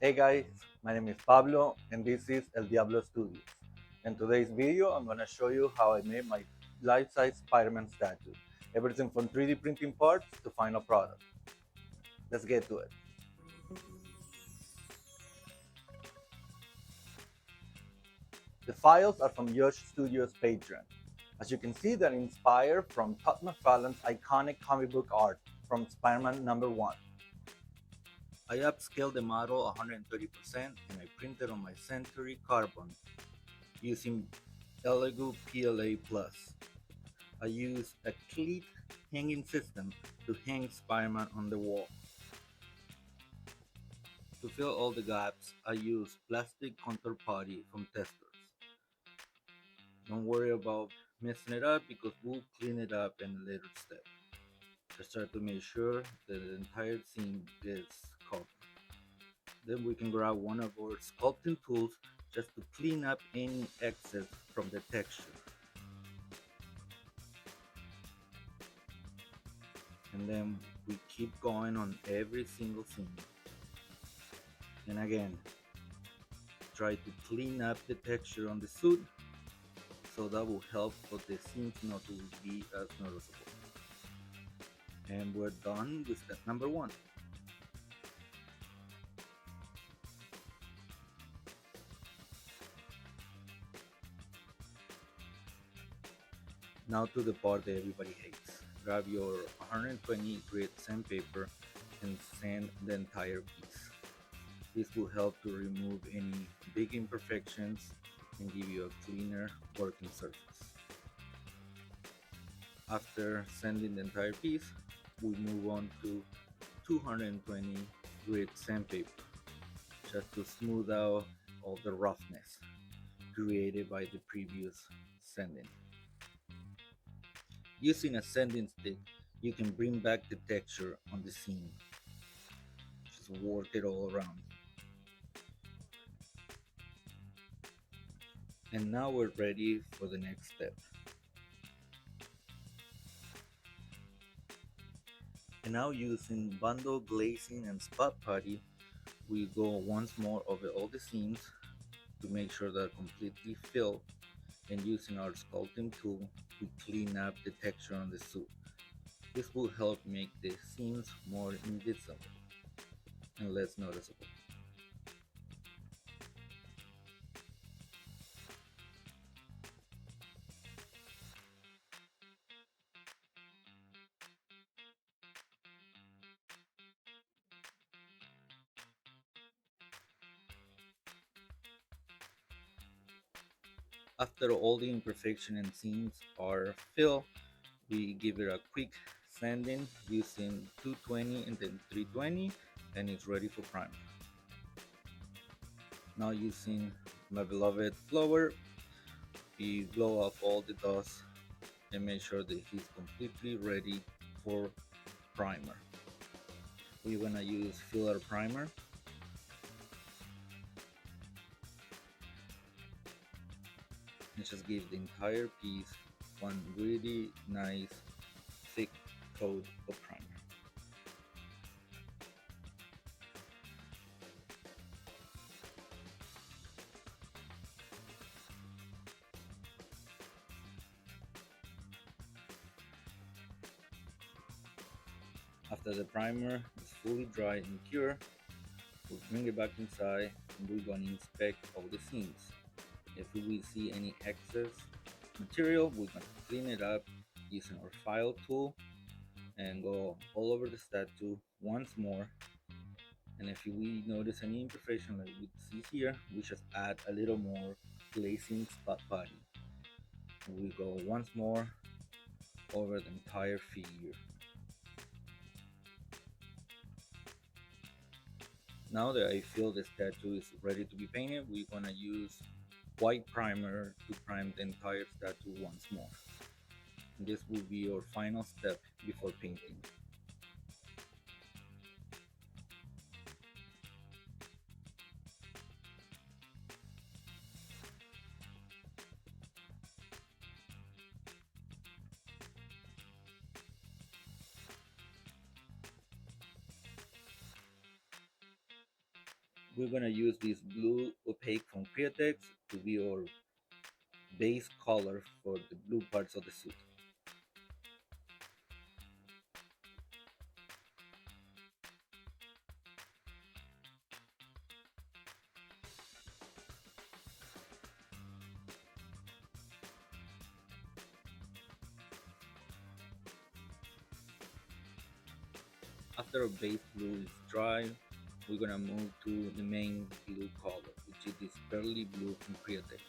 Hey guys, my name is Pablo and this is El Diablo Studios. In today's video, I'm gonna show you how I made my life-size Spider-Man statue. Everything from 3D printing parts to final product. Let's get to it. The files are from Yosh Studios Patreon. As you can see, they're inspired from Todd McFarlane's iconic comic book art from Spider-Man #1. I upscaled the model 130% and I printed on my Centauri carbon using Elegoo PLA Plus. I use a cleat hanging system to hang Spider-Man on the wall. To fill all the gaps, I use plastic contour putty from testers. Don't worry about messing it up because we'll clean it up in a later step. Just try to make sure that the entire seam gets covered. Then we can grab one of our sculpting tools just to clean up any excess from the texture. And then we keep going on every single seam. And again, try to clean up the texture on the suit so that will help for the seams not to be as noticeable. And we're done with step number 1. Now to the part that everybody hates. Grab your 120 grit sandpaper and sand the entire piece. This will help to remove any big imperfections and give you a cleaner working surface. After sanding the entire piece, we move on to 220 grit sandpaper just to smooth out all the roughness created by the previous sanding. Using a sanding stick, you can bring back the texture on the seam. Just work it all around. And now we're ready for the next step. And now using bundle glazing and spot putty, we go once more over all the seams to make sure they're completely filled, and using our sculpting tool, we clean up the texture on the suit. This will help make the seams more invisible and less noticeable. After all the imperfection and seams are filled, we give it a quick sanding using 220 and then 320, and it's ready for primer. Now using my beloved blower, we blow off all the dust and make sure that he's completely ready for primer. We're gonna use filler primer. And just give the entire piece one really nice thick coat of primer. After the primer is fully dry and cured, we'll bring it back inside and we're going to inspect all the seams. If we see any excess material, we're going to clean it up using our file tool and go all over the statue once more. And if we notice any imperfection like we see here, we just add a little more glazing spot putty. We go once more over the entire figure. Now that I feel the statue is ready to be painted, we're gonna use white primer to prime the entire statue once more. And this will be our final step before painting. We're gonna use this blue opaque from Createx to be our base color for the blue parts of the suit. After our base blue is dry, we're gonna move to the main blue color, which is this pearly blue from Createx.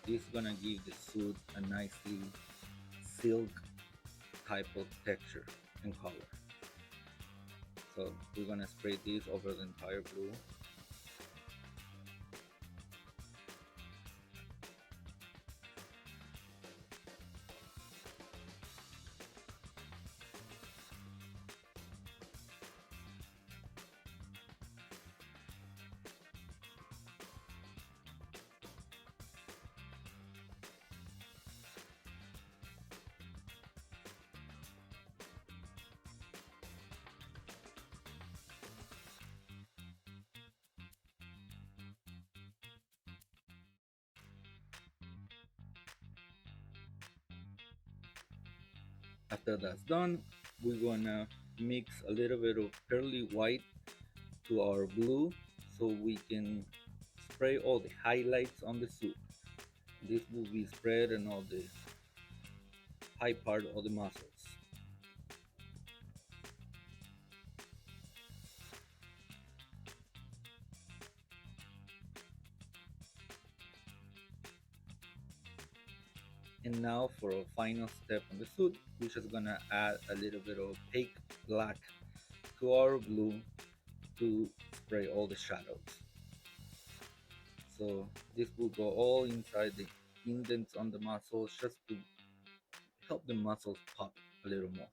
This is gonna give the suit a nicely silk type of texture and color. So we're gonna spray this over the entire blue. After that's done, we're gonna mix a little bit of pearly white to our blue so we can spray all the highlights on the suit. This will be spread on all the high part of the muscles. And now for our final step on the suit, we're just gonna add a little bit of opaque black to our blue to spray all the shadows. So this will go all inside the indents on the muscles just to help the muscles pop a little more.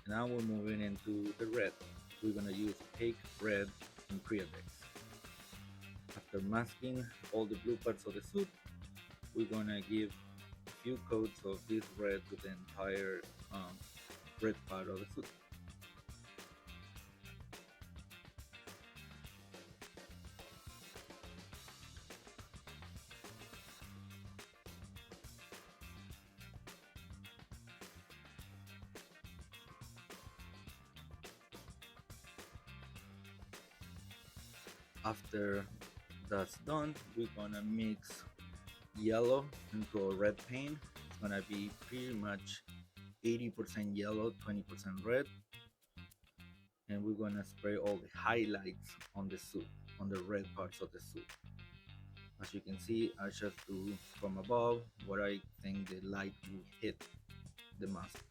Now we're moving into the red. We're gonna use opaque red in Createx. After masking all the blue parts of the suit, we're gonna give a few coats of this red to the entire red part of the suit. After that's done, we're gonna mix yellow into a red paint. It's gonna be pretty much 80% yellow, 20% red, and we're gonna spray all the highlights on the suit, on the red parts of the suit. As you can see, I just do from above what I think the light will hit the muscles.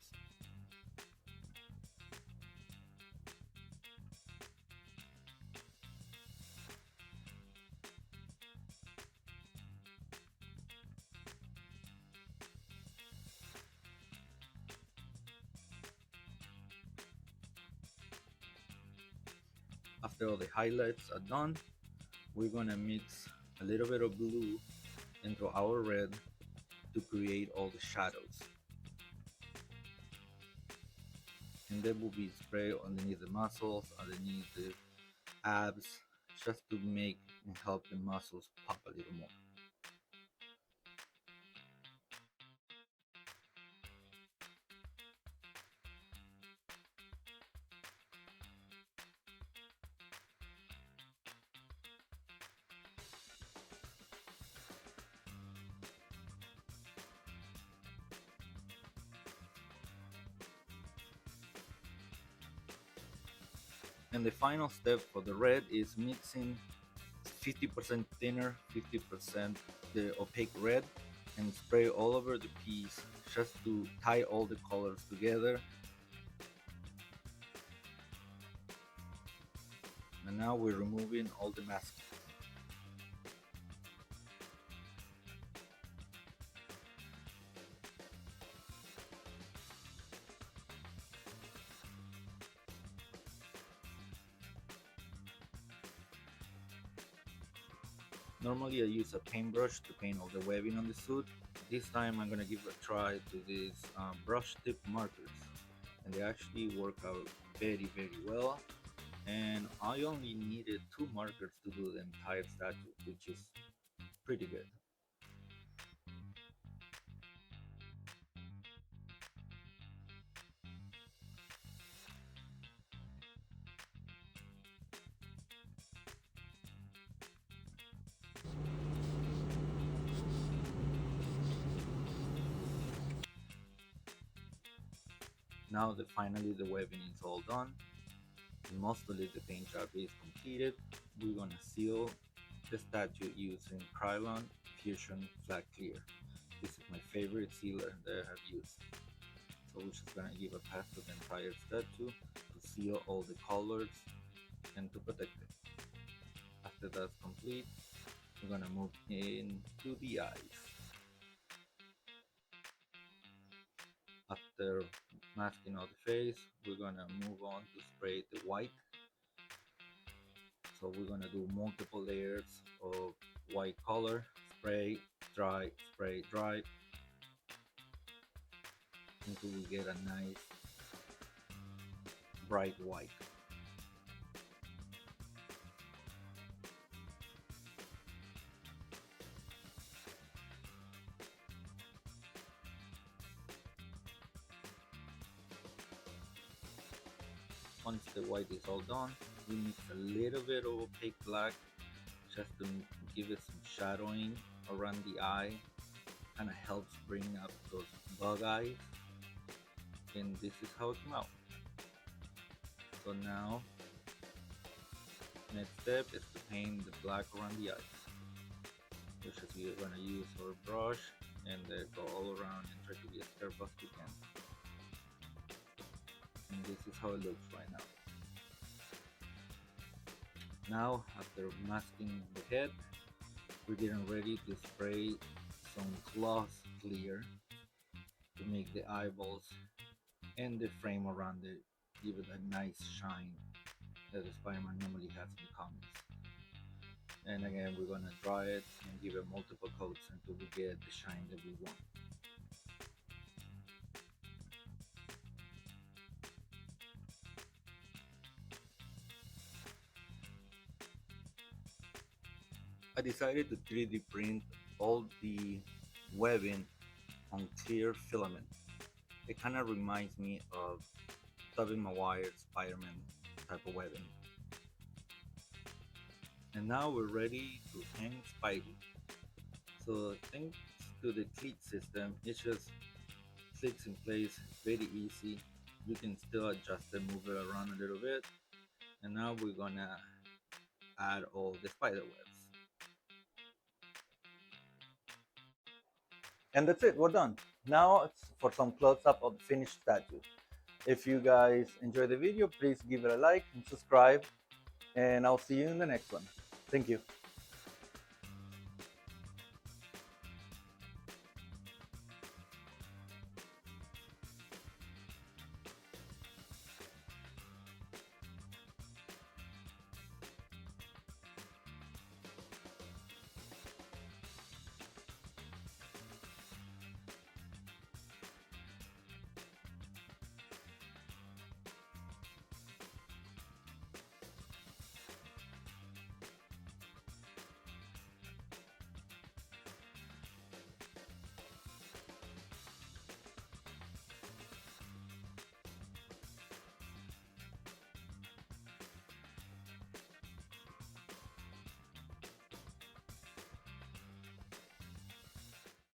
After all the highlights are done, we're gonna mix a little bit of blue into our red to create all the shadows. And then will be spray underneath the muscles, underneath the abs, just to make and help the muscles pop a little more. And the final step for the red is mixing 50% thinner, 50% the opaque red, and spray all over the piece just to tie all the colors together. And now we're removing all the masking. Normally I use a paintbrush to paint all the webbing on the suit. This time I'm gonna give a try to these brush tip markers, and they actually work out very well. And I only needed two markers to do the entire statue, which is pretty good. Now that finally the webbing is all done, and mostly the paint job is completed, we're gonna seal the statue using Krylon Fusion Flat Clear. This is my favorite sealer that I have used. So we're just gonna give a pass to the entire statue to seal all the colors and to protect it. After that's complete, we're gonna move into the eyes. After masking out the face, we're gonna move on to spray the white. So we're gonna do multiple layers of white color, spray, dry, until we get a nice bright white. Once the white is all done, we mix a little bit of opaque black just to give it some shadowing around the eye. Kind of helps bring up those bug eyes. And this is how it came out. So now, next step is to paint the black around the eyes. Which is we're gonna use our brush and go all around and try to be as careful as we can. And this is how it looks right now. Now, after masking the head, we're getting ready to spray some gloss clear to make the eyeballs and the frame around it give it a nice shine that the Spider-Man normally has in the comics. And again, we're gonna dry it and give it multiple coats until we get the shine that we want. I decided to 3D print all the webbing on clear filament. It kind of reminds me of Tobey Maguire's Spider-Man type of webbing. And now we're ready to hang Spidey. So thanks to the cleat system, it just clicks in place very easy. You can still adjust and move it around a little bit. And now we're gonna add all the spider webs. And that's it, we're done. Now it's for some close-up of the finished statue. If you guys enjoy the video, please give it a like and subscribe. And I'll see you in the next one. Thank you.